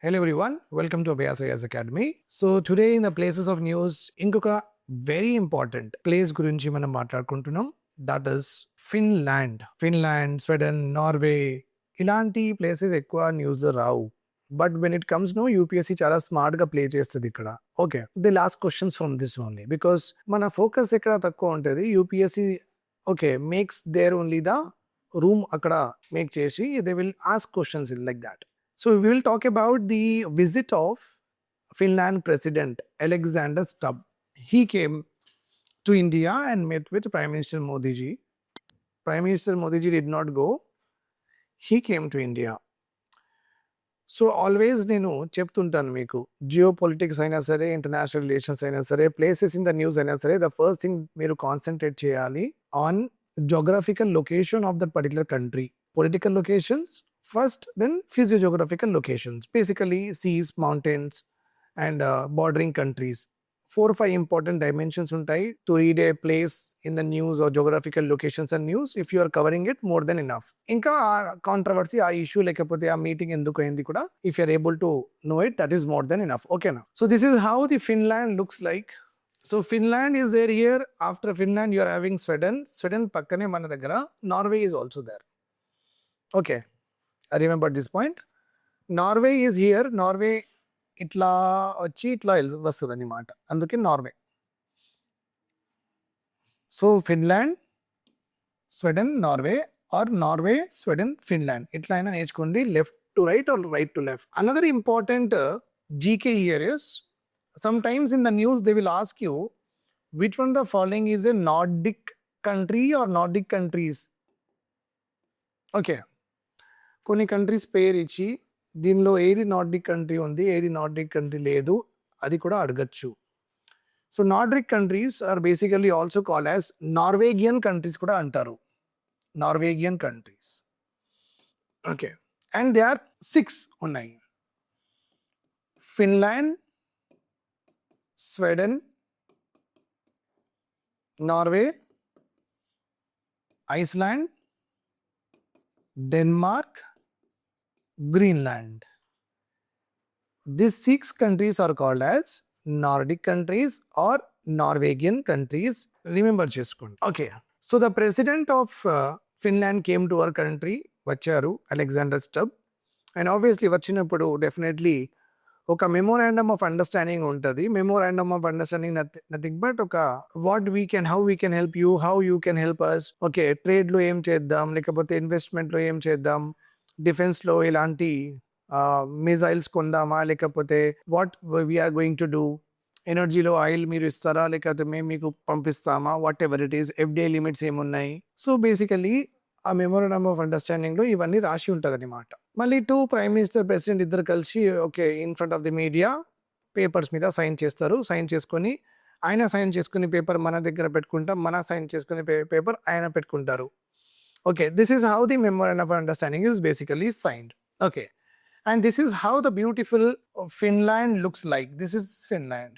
Hello everyone, welcome to Abhyas Ias Academy. So today in the places of news, inkoka very important place గురించి మనం మాట్లాడుకుంటున్నాం. That is Finland, Sweden, Norway. ఇలాంటి places ఎక్కువ news లో రావు. But when it comes no UPSC చాలా smart గా play చేస్తుంది ఇక్కడ. Okay, the last questions from this only because మన ఫోకస్ ఎక్కడ తక్కువ ఉంటుంది. UPSC okay makes there only the room అక్కడ మేక్ చేసి they will ask questions like that. So we will talk about the visit of Finland President Alexander Stubb. He came to India and met with Prime Minister Modi ji. Prime Minister Modi ji did not go. He came to India. So always నేను చెప్తుంటాను మీకు, Jio politics అయినా సరే, international relations అయినా సరే, places in the news అయినా సరే, the first thing మీరు కాన్సన్ట్రేట్ చేయాలి on geographical location of that particular country. Political locations first, then physiogeographical locations, basically seas, mountains and bordering countries. 4 or 5 important dimensions untai to read a place in the news or geographical locations and news. If you are covering it, more than enough. Inka controversy aa issue lekapothe aa meeting enduku ayindi kuda, if you are able to know it, that is more than enough. Okay na. So this is how the Finland looks like. So Finland is there here. After Finland you are having Sweden pakkane mana daggara Norway is also there. Okay, I remember this point. Norway is here. Norway ఇట్లా వచ్చి ఇట్లా వస్తుంది అన్నమాట, అందుకే Norway. So Finland, Sweden, Norway or Norway, Sweden, Finland ఇట్లా అయినా నేర్చుకోండి, left to right or right to left. Another important GK here is, sometimes in the news they will ask you which one of the following is a Nordic country or Nordic countries. Okay, కొన్ని countries పేరు ఇచ్చి దీనిలో ఏది Nordic country ఉంది, ఏది Nordic country లేదు, అది కూడా అడగచ్చు. So Nordic countries are basically also called as Norwegian countries కూడా అంటారు, Norwegian countries. Okay, and they are 6 ఉన్నాయి. Finland, Sweden, Norway, Iceland, Denmark, Greenland. These 6 countries are called as Nordic countries or Norwegian countries. Remember cheskondi. Okay, so the president of Finland came to our country, vacharu Alexander Stubb, and obviously vachinappudu definitely oka memorandum of understanding untadi. Memorandum of understanding nothing but oka what we can, how we can help you, how you can help us. Okay, trade lo em cheddam, lekapothe investment lo em cheddam, డిఫెన్స్లో ఇలాంటి missiles కొందామా, లేకపోతే what we're going to do, ఎనర్జీలో oil మీరు ఇస్తారా లేకపోతే మేము మీకు పంపిస్తామా, whatever it is, FDI limits ఏమున్నాయి. సో బేసికలీ ఆ మెమోరాండమ్ ఆఫ్ అండర్స్టాండింగ్లో ఇవన్నీ రాసి ఉంటుంది అనమాట. మళ్ళీ 2 ప్రైమ్ మినిస్టర్, ప్రెసిడెంట్ ఇద్దరు కలిసి okay in front of the media papers మీద సైన్ చేస్తారు. సైన్ చేసుకొని ఆయన సైన్ చేసుకునే పేపర్ మన దగ్గర పెట్టుకుంటాం, మన సైన్ చేసుకునే పేపర్ ఆయన పెట్టుకుంటారు. Okay, this is how the memorandum of understanding is basically signed. Okay, and this is how the beautiful Finland looks like. This is Finland.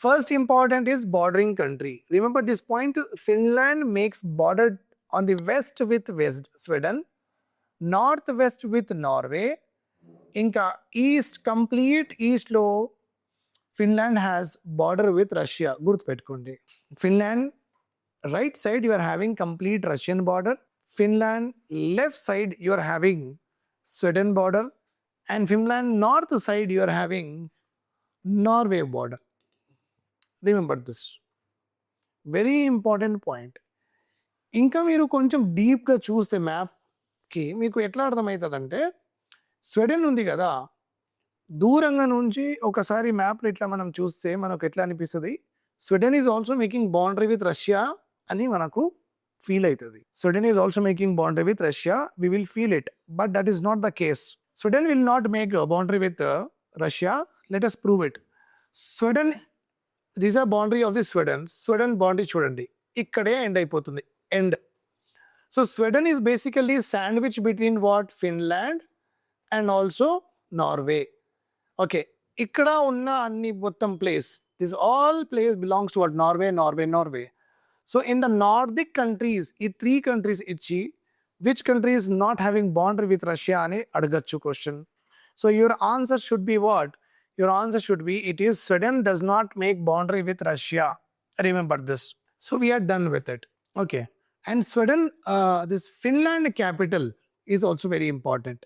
First important is bordering country. Remember this point, Finland makes border on the west with Sweden, northwest with Norway, inka east, complete east lo Finland has border with Russia. Gurtu pettukondi. Finland right side you are having complete Russian border. Finland left side you are having Sweden border, and Finland north side you are having Norway border. Remember this very important point. ఇంకా మీరు కొంచెం డీప్గా చూస్తే మ్యాప్కి మీకు ఎట్లా అర్థమవుతుందంటే, స్వెడన్ ఉంది కదా, దూరంగా నుంచి ఒకసారి మ్యాప్లో ఇట్లా మనం చూస్తే మనకు ఎట్లా అనిపిస్తుంది, Sweden is also making boundary with Russia అని మనకు feel aitadi. Sweden is also making boundary with Russia. We will feel it, but that is not the case. Sweden will not make a boundary with Russia. Let us prove it. Sweden, these are boundary of the Sweden boundary chudandi ikkade end అయిపోతుంది, end. So Sweden is basically sandwich between what, Finland and also Norway. Okay, ikkada unna anni mottam place, this all place belongs to what, Norway. So in the Nordic countries, ఈ 3 countries ఇచ్చి which country is not having boundary with Russia అని అడగచ్చు question. So your answer should be what? Your answer should be, it is Sweden does not make boundary with Russia. Remember this. So we are done with it. Okay. And Sweden, this Finland capital is also very important.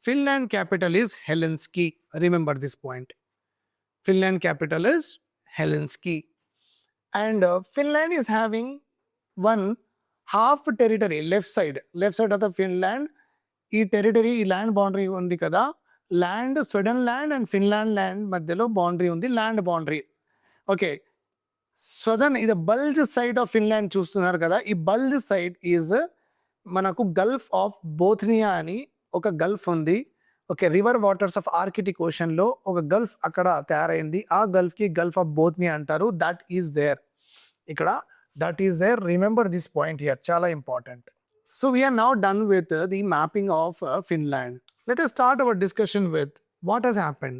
Finland capital is Helsinki. Remember this point. Finland capital is Helsinki. And Finland is having one half territory, left side of the Finland. ఈ territory, ఈ land boundary ఉంది కదా, land Sweden land and Finland land మధ్యలో boundary ఉంది, land boundary. Okay, southern ఇది bulge side of Finland చూస్తున్నారు కదా, ఈ బల్జ్ సైడ్ ఈజ్ మనకు గల్ఫ్ ఆఫ్ బోథ్నియా అని ఒక గల్ఫ్ ఉంది. Okay, river waters of Arctic ఓషన్లో ఒక గల్ఫ్ అక్కడ తయారైంది. ఆ గల్ఫ్కి గల్ఫ్ ఆఫ్ బోథ్నియా అంటారు. That is there. ఇక్కడ that is there. Remember this point here, చాలా important. So we are now done with the mapping of Finland. Let us start our discussion with what has happened.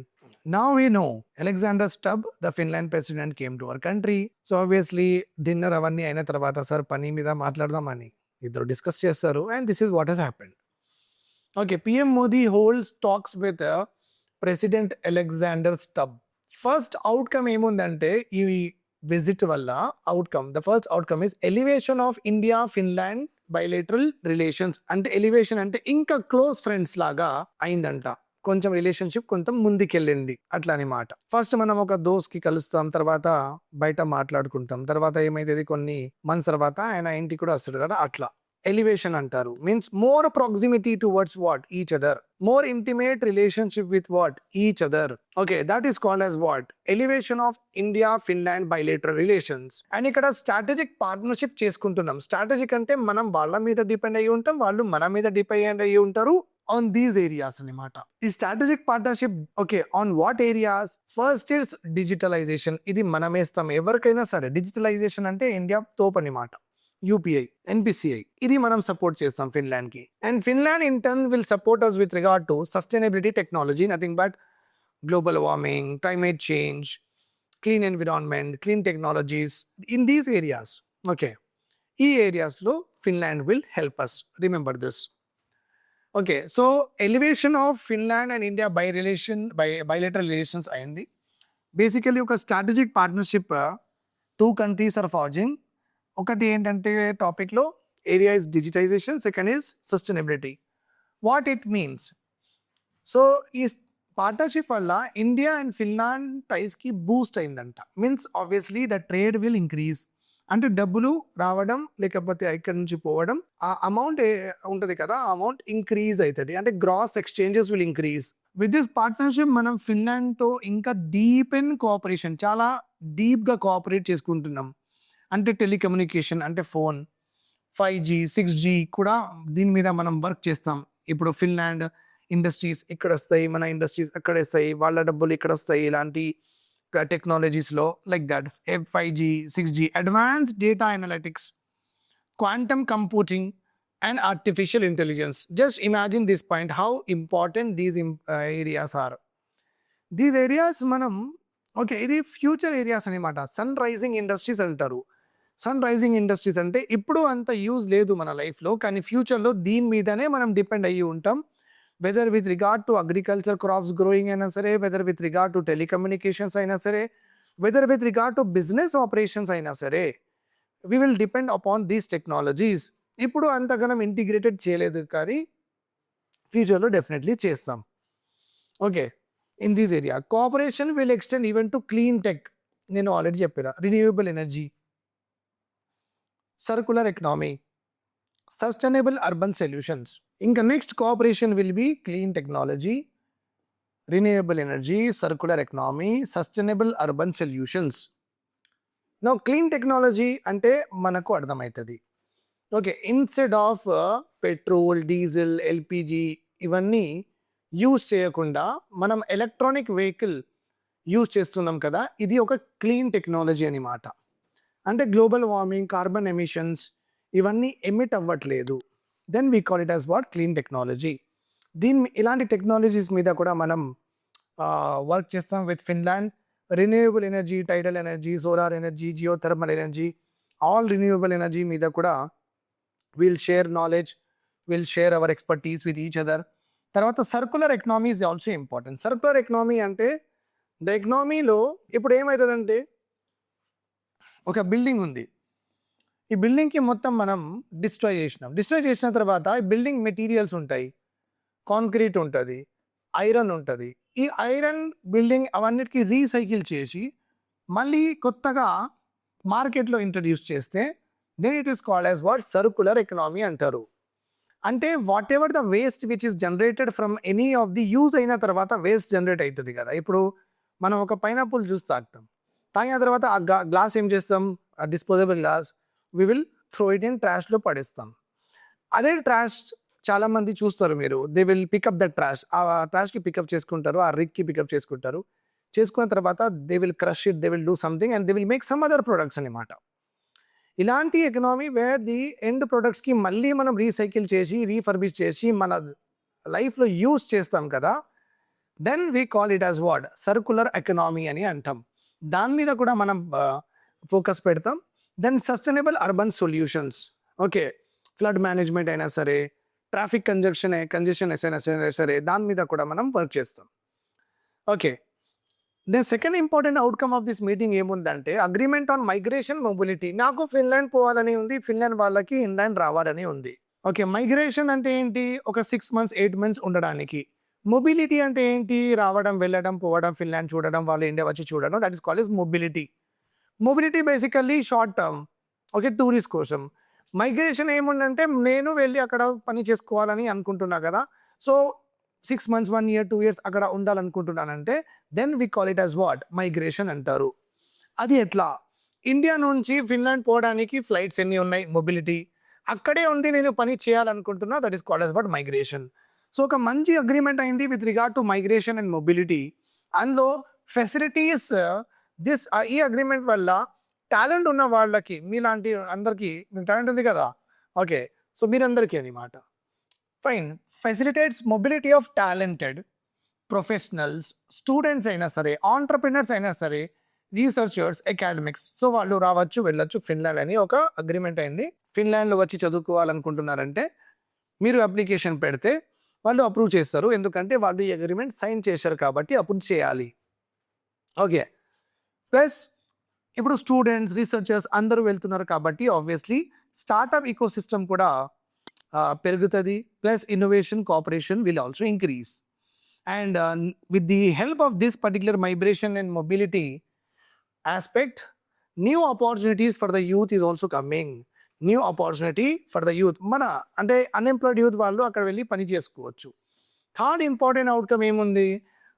Now we know Alexander Stubb, the Finland president, came to our country. So obviously dinner avanni aina tarvata sir pani mida maatladamani iddaru discuss chesaru, and this is what has happened. Okay, PM Modi holds talks with President Alexander Stubb. First outcome emundante ee visit valla outcome, the first outcome is elevation of India Finland bilateral relations. అంటే elevation అంటే ఇంకా close friends లాగా అయిందంట, కొంచెం relationship కొంచెం ముందుకెళ్ళింది అట్లా అనమాట. First మనం ఒక దోస్కి కలుస్తాం, తర్వాత బయట మాట్లాడుకుంటాం, తర్వాత ఏమైతుంది కొన్ని మంత్స్ తర్వాత ఆయన ఇంటికి కూడా వస్తాడు కదా, అట్లా ఎలివేషన్ అంటారు. Means more proximity towards what each other, more intimate relationship with what each other. Okay, that is called as what elevation of India Finland bilateral relations. And ఇక్కడ స్ట్రాటజిక్ పార్ట్నర్షిప్ చేసుకుంటున్నాం. స్ట్రాటజిక్ అంటే మనం వాళ్ళ మీద depend అయ్యి ఉంటాం, వాళ్ళు మన మీద డిపెండ్ అయ్యి ఉంటారు ఆన్ దీస్ ఏరియాస్ అనమాట. ఈ strategic partnership okay on what areas? First is digitalisation. ఇది మనం వేస్తాం ఎవరికైనా సరే. డిజిటలైజేషన్ అంటే ఇండియా తోపు అనమాట. UPI, NPCI, ఇది మనం సపోర్ట్ చేస్తాం ఫిన్లాండ్కి. And Finland in turn will support us with regard to sustainability technology, nothing but global warming, climate change, clean environment, clean technologies, in these areas. Okay, ఈ ఏరియాస్లో Finland will help us. Remember this. Okay, so elevation of Finland and India bilateral relations అయింది. Basically ఒక strategic partnership two countries are forging. ఒకటి ఏంటంటే టాపిక్లో area is digitization, second is sustainability. What it means? So ఈ partnership వల్ల India and Finland టైస్కి Boost అయిందంట. Means obviously the trade will increase. అంటే డబ్బులు రావడం లేకపోతే ఇక్కడి నుంచి పోవడం, ఆ అమౌంట్ ఉంటుంది కదా, ఆ అమౌంట్ ఇంక్రీజ్ అవుతుంది. అంటే gross exchanges will increase. With this partnership మనం ఫిన్లాండ్తో ఇంకా డీప్ ఇన్ కోఆపరేషన్, చాలా డీప్గా కోఆపరేట్ చేసుకుంటున్నాం. అంటే టెలికమ్యూనికేషన్ అంటే ఫోన్, 5G 6G కూడా దీని మీద మనం వర్క్ చేస్తాం. ఇప్పుడు ఫిన్లాండ్ ఇండస్ట్రీస్ ఇక్కడ వస్తాయి, మన ఇండస్ట్రీస్ అక్కడ వస్తాయి, వాళ్ళ డబ్బులు ఇక్కడ వస్తాయి. ఇలాంటి టెక్నాలజీస్లో like that 5G 6G, advanced data analytics, quantum computing and artificial intelligence. Just imagine this point, how important these areas are. These areas మనం ఓకే, ఇది ఫ్యూచర్ ఏరియాస్ అనమాట. సన్ రైజింగ్ ఇండస్ట్రీస్ అంటారు. సన్ రైజింగ్ ఇండస్ట్రీస్ అంటే ఇప్పుడు అంత use లేదు మన లైఫ్లో, కానీ ఫ్యూచర్లో దీని మీదనే మనం డిపెండ్ అయ్యి ఉంటాం. Weather with regard to agriculture crops growing అయినా సరే, weather with regard to telecommunications అయినా సరే, weather with regard to business operations అయినా సరే, we will depend upon these technologies. ఇప్పుడు అంతగానం ఇంటిగ్రేటెడ్ చేయలేదు, కానీ ఫ్యూచర్లో డెఫినెట్లీ చేస్తాం. Okay, in this area cooperation will extend even to clean tech. నేను ఆల్రెడీ చెప్పిన renewable energy, circular economy, sustainable urban solutions. ఇంకా next cooperation will be clean technology, renewable energy, circular economy, sustainable urban solutions. Now clean technology అంటే మనకు అర్థమవుతుంది. Okay, instead of petrol, diesel, LPG ఇవన్నీ use చేయకుండా మనం electronic vehicle use చేస్తున్నాం కదా, ఇది ఒక క్లీన్ టెక్నాలజీ అనమాట. అంటే గ్లోబల్ వార్మింగ్, కార్బన్ ఎమిషన్స్ ఇవన్నీ ఎమిట్ అవ్వట్లేదు. Then we call it as what clean technology. ఇలాంటి టెక్నాలజీస్ మీద కూడా మనం వర్క్ చేస్తాం with Finland. Renewable energy, tidal energy, solar energy, geothermal energy, all renewable energy మీద కూడా will share knowledge, will share our expertise with each other. తర్వాత circular economy is also important. Circular economy అంటే the ఎకనామీలో ఇప్పుడు ఏమవుతుందంటే ఒక building ఉంది. ఈ బిల్డింగ్కి మొత్తం మనం డిస్ట్రాయ్ చేసిన తర్వాత ఈ బిల్డింగ్ మెటీరియల్స్ ఉంటాయి, కాంక్రీట్ ఉంటుంది, ఐరన్ ఉంటుంది. ఈ ఐరన్ బిల్డింగ్ అవన్నిటికీ రీసైకిల్ చేసి మళ్ళీ కొత్తగా మార్కెట్లో ఇంట్రడ్యూస్ చేస్తే then it is called as what circular economy అంటారు. అంటే whatever the waste which is generated from any of the use అయిన తర్వాత వేస్ట్ జనరేట్ అవుతుంది కదా. ఇప్పుడు మనం ఒక పైనాపిల్ జ్యూస్ తాగిన తర్వాత ఆ గ్లాస్ ఏం చేస్తాం, ఆ disposable glass we will throw it in ట్రాష్లో పడేస్తాం. అదే ట్రాష్ చాలామంది చూస్తారు మీరు, they will pick up the trash, ఆ ట్రాష్కి పికప్ చేసుకుంటారు, ఆ రిగ్కి పికప్ చేసుకుంటారు. చేసుకున్న తర్వాత they will crush it, they will do something and they will make some other products అనమాట. ఇలాంటి ఎకనామీ వేర్ ది ఎండ్ ప్రొడక్ట్స్కి మళ్ళీ మనం రీసైకిల్ చేసి రీఫర్బిష్ చేసి మన లైఫ్లో యూస్ చేస్తాం కదా, then we call it as what circular economy అని అంటాం. దాని మీద కూడా మనం ఫోకస్ పెడతాం. Then sustainable urban solutions, okay, flood management అయినా సరే, ట్రాఫిక్ కంజెషన్ అయినా సరే, దాని మీద కూడా మనం వర్క్ చేస్తాం. Okay, then second important outcome of this meeting ఏముందంటే అగ్రిమెంట్ ఆన్ మైగ్రేషన్ మొబిలిటీ. నాకు ఫిన్లాండ్ పోవాలని ఉంది, ఫిన్లాండ్ వాళ్ళకి ఇంగ్లాండ్ రావాలని ఉంది. ఓకే, మైగ్రేషన్ అంటే ఏంటి, ఒక 6 months 8 months ఉండడానికి. మొబిలిటీ అంటే ఏంటి, రావడం వెళ్ళడం పోవడం, ఫిన్లాండ్ చూడడం, వాళ్ళు ఇండియా వచ్చి చూడడం, that is called is mobility. Mobility basically short term, okay, tourist కోసం. మైగ్రేషన్ ఏముందంటే నేను వెళ్ళి అక్కడ పని చేసుకోవాలని అనుకుంటున్నా కదా, సో 6 months 1 year 2 years అక్కడ ఉండాలనుకుంటున్నానంటే then we call it as what migration అంటారు. అది ఎట్లా, ఇండియా నుంచి ఫిన్లాండ్ పోవడానికి ఫ్లైట్స్ ఎన్ని ఉన్నాయి, మొబిలిటీ, అక్కడే ఉంది నేను పని చేయాలనుకుంటున్నా, that is called as what migration. So ఒక మంచి అగ్రిమెంట్ అయింది with regard to migration and mobility. అందులో ఫెసిలిటీస్ ఈ అగ్రిమెంట్ వల్ల టాలెంట్ ఉన్న వాళ్ళకి, మీలాంటి అందరికీ టాలెంట్ ఉంది కదా, ఓకే, సో మీరందరికీ అనమాట, fine, facilitates mobility of talented professionals, students అయినా సరే, ఆంటర్ప్రినర్స్ అయినా సరే, రీసెర్చర్స్, అకాడమిక్స్, సో వాళ్ళు రావచ్చు వెళ్ళొచ్చు ఫిన్లాండ్ అని ఒక అగ్రిమెంట్ అయింది. ఫిన్లాండ్లో వచ్చి చదువుకోవాలనుకుంటున్నారంటే మీరు అప్లికేషన్ పెడితే వాళ్ళు అప్రూవ్ చేస్తారు, ఎందుకంటే వాళ్ళు ఈ అగ్రిమెంట్ సైన్ చేశారు కాబట్టి అప్రూవ్ చేయాలి. ఓకే, ప్లస్ ఇప్పుడు స్టూడెంట్స్, రీసెర్చర్స్ అందరూ వెళ్తున్నారు కాబట్టి ఆబ్వియస్లీ స్టార్టప్ ఈకో సిస్టమ్ కూడా పెరుగుతుంది, plus innovation cooperation will also increase. And with the help of this particular migration and mobility aspect, new opportunities for the youth is also coming. New opportunity for the youth, మన అంటే unemployed youth వాళ్ళు అక్కడ వెళ్ళి పని చేసుకోవచ్చు. Third important outcome ఏముంది,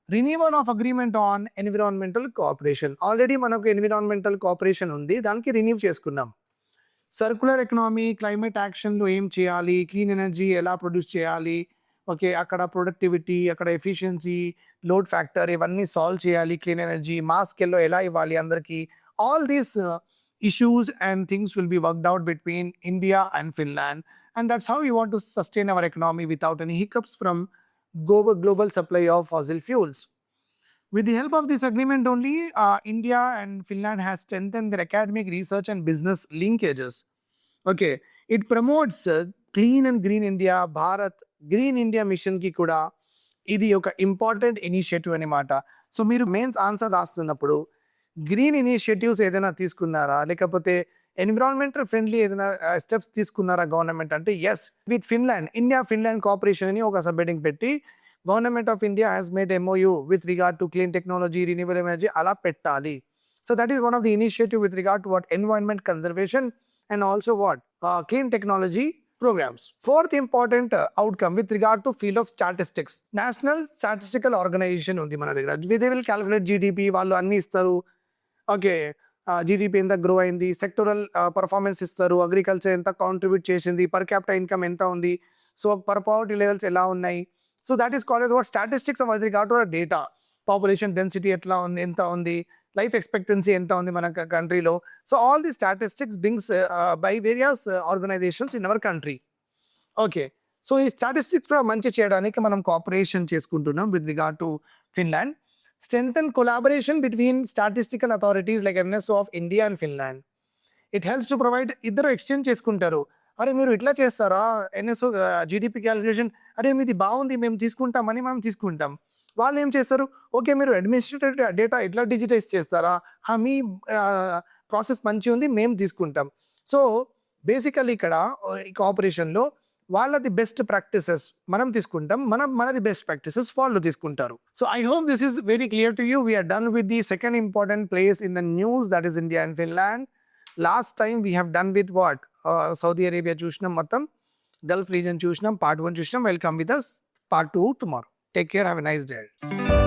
renewal of agreement on environmental cooperation. Already మనకు environmental cooperation ఉంది, దానికి రిన్యూ చేసుకున్నాం. సర్కులర్ ఎకనామీ, క్లైమేట్ యాక్షన్లో ఏం చేయాలి, క్లీన్ ఎనర్జీ ఎలా ప్రొడ్యూస్ చేయాలి, ఓకే, అక్కడ ప్రొడక్టివిటీ, అక్కడ ఎఫిషియన్సీ, లోడ్ ఫ్యాక్టర్, ఇవన్నీ సాల్వ్ చేయాలి. క్లీన్ ఎనర్జీ మాస్ స్కేల్లో ఎలా ఇవ్వాలి అందరికీ, all these issues and things will be worked out between India and Finland, and that's how we want to sustain our economy without any hiccups from global supply of fossil fuels. With the help of this agreement only, India and Finland has strengthened their academic research and business linkages. Okay, it promotes clean and green India. Bharat Green India mission ki kuda ఇది ఒక important initiative అనమాట. So మీరు mains answer రాస్తున్నప్పుడు green initiatives ఏదైనా తీసుకున్నారా, లేకపోతే environmental friendly ఏదైనా steps తీసుకున్నారా గవర్నమెంట్ అంటే, yes, with Finland, India Finland cooperation అని ఒక సబ్హెడింగ్ పెట్టి government of India has made MOU with regard to clean technology, renewable energy అలా పెట్టాలి. So that is one of the initiative with regard to what environment conservation and also what clean technology programs. Fourth important outcome with regard to field of statistics, National Statistical Organization ఉంది మన దగ్గర. They will calculate GDP, వాళ్ళు అన్ని ఇస్తారు. Okay, GDP ఎంత grow అయింది, sectoral performance ఇస్తారు, agriculture ఎంత కాంట్రిబ్యూట్ చేసింది, పర్ క్యాపిటల్ ఇన్కమ్ ఎంత ఉంది, సో పర్ పావర్టీ లెవెల్స్ ఎలా ఉన్నాయి. So that is called what statistics with regard to data. Population density ఎట్లా ఉంది, ఎంత ఉంది, లైఫ్ ఎక్స్పెక్టెన్సీ ఎంత ఉంది మన కంట్రీలో. So all the statistics beings by various organizations in our country. Okay, so ఈ స్టాటిస్టిక్స్ కూడా మంచి చేయడానికి మనం కోఆపరేషన్ చేసుకుంటున్నాం with regard to Finland. Strengthen collaboration between statistical authorities like NSO of India and Finland. It helps to provide ఇద్దరు exchange చేసుకుంటారు. అరే మీరు ఇట్లా చేస్తారా ఎన్ఎస్ఓ జీడిపి క్యాలిక్యులేషన్, అరే మీది బాగుంది మేము తీసుకుంటామని మనం తీసుకుంటాం. వాళ్ళు ఏం చేస్తారు, ఓకే మీరు అడ్మినిస్ట్రేటివ్ డేటా ఎట్లా డిజిటైజ్ చేస్తారా, మీ ప్రాసెస్ మంచిగా ఉంది మేము తీసుకుంటాం. సో బేసికల్లీ ఇక్కడ ఈ కోఆపరేషన్లో వాళ్ళది బెస్ట్ ప్రాక్టీసెస్ మనం తీసుకుంటాం, మనది బెస్ట్ ప్రాక్టీసెస్ వాళ్ళు తీసుకుంటారు. So I hope this is very clear to you. We are done with the second important place in the news, that is India and Finland. Last time we have done with what, Saudi Arabia చూసినాం, మొత్తం gulf region చూసినాం, part 1 చూసినాం. Welcome with us part 2 tomorrow. Take care. Have a nice day.